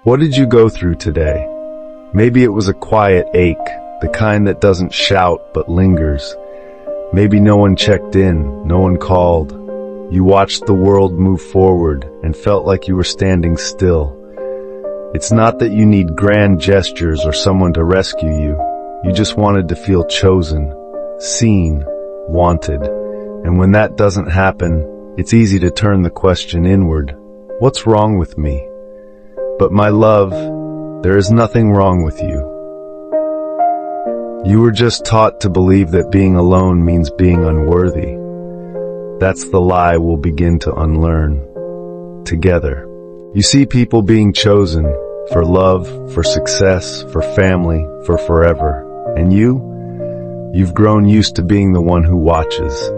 What did you go through today? Maybe it was a quiet ache, the kind that doesn't shout but lingers. Maybe no one checked in, no one called. You watched the world move forward and felt like you were standing still. It's not that you need grand gestures or someone to rescue you. You just wanted to feel chosen, seen, wanted. And when that doesn't happen, it's easy to turn the question inward. What's wrong with me? But my love, there is nothing wrong with you. You were just taught to believe that being alone means being unworthy. That's the lie we'll begin to unlearn together. You see people being chosen for love, for success, for family, for forever. And you've grown used to being the one who watches,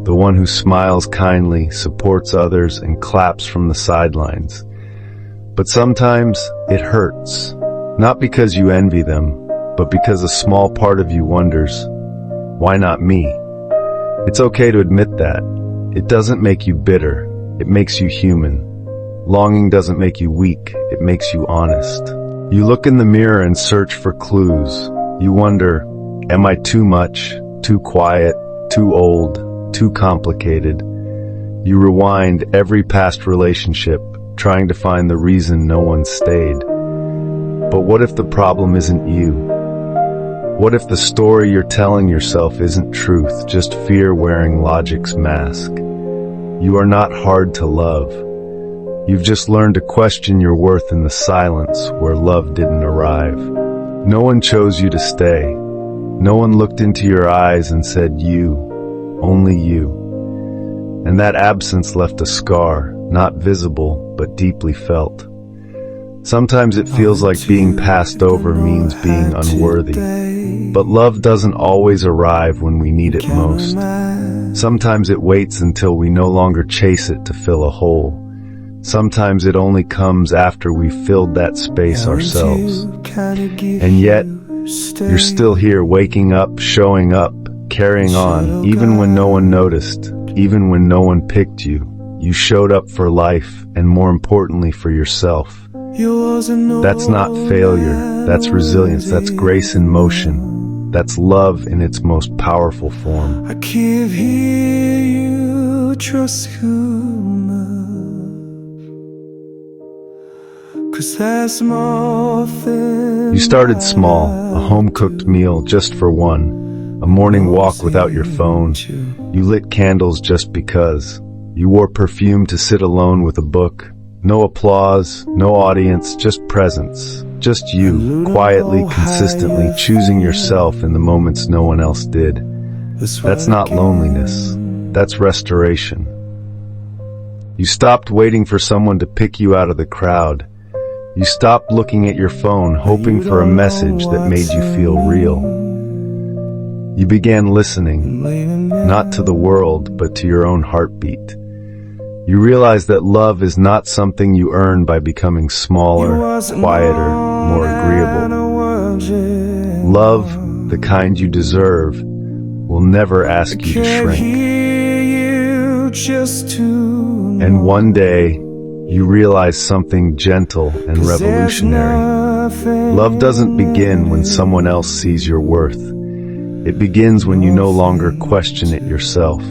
the one who smiles kindly, supports others, and claps from the sidelines. But sometimes it hurts, not because you envy them, but because a small part of you wonders, why not me? It's okay to admit that. It doesn't make you bitter, it makes you human. Longing doesn't make you weak, it makes you honest. You look in the mirror and search for clues. You wonder, am I too much, too quiet, too old, too complicated? You rewind every past relationship, trying to find the reason no one stayed. But what if the problem isn't you? What if the story you're telling yourself isn't truth, just fear wearing logic's mask? You are not hard to love. You've just learned to question your worth in the silence where love didn't arrive. No one chose you to stay. No one looked into your eyes and said you, only you. And that absence left a scar, not visible, but deeply felt. Sometimes it feels like being passed over means being unworthy. But love doesn't always arrive when we need it most. Sometimes it waits until we no longer chase it to fill a hole. Sometimes it only comes after we've filled that space ourselves. And yet, you're still here, waking up, showing up, carrying on, even when no one noticed, even when no one picked you. You showed up for life, and more importantly, for yourself. That's not failure, that's resilience, that's grace in motion. That's love in its most powerful form. I can't hear you, trust who. 'Cause that's more than You started small, a home-cooked meal just for one, a morning walk without your phone. You lit candles just because. You wore perfume to sit alone with a book. No applause, no audience, just presence. Just you, quietly, consistently choosing yourself in the moments no one else did. That's not loneliness. That's restoration. You stopped waiting for someone to pick you out of the crowd. You stopped looking at your phone, hoping for a message that made you feel real. You began listening, not to the world, but to your own heartbeat. You realized that love is not something you earn by becoming smaller, quieter, more agreeable. Love, the kind you deserve, will never ask you to shrink. And one day, you realize something gentle and revolutionary. Love doesn't begin when someone else sees your worth. It begins when you no longer question it yourself.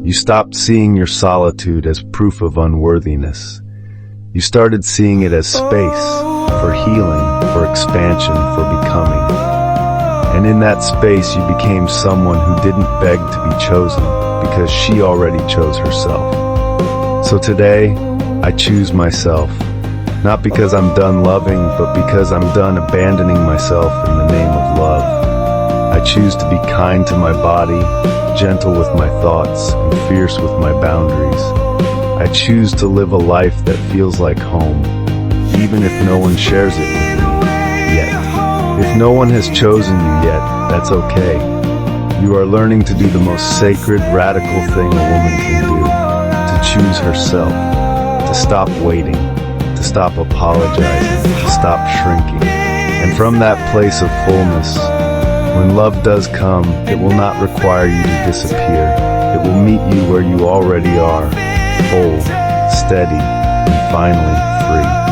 You stopped seeing your solitude as proof of unworthiness. You started seeing it as space for healing, for expansion, for becoming. And in that space, you became someone who didn't beg to be chosen because she already chose herself. So today, I choose myself, not because I'm done loving, but because I'm done abandoning myself in the name of love. I choose to be kind to my body, gentle with my thoughts, and fierce with my boundaries. I choose to live a life that feels like home, even if no one shares it with me yet. If no one has chosen you yet, that's okay. You are learning to do the most sacred, radical thing a woman can do, to choose herself. To stop waiting, to stop apologizing, to stop shrinking. And from that place of fullness, when love does come, it will not require you to disappear. It will meet you where you already are, whole, steady, and finally free.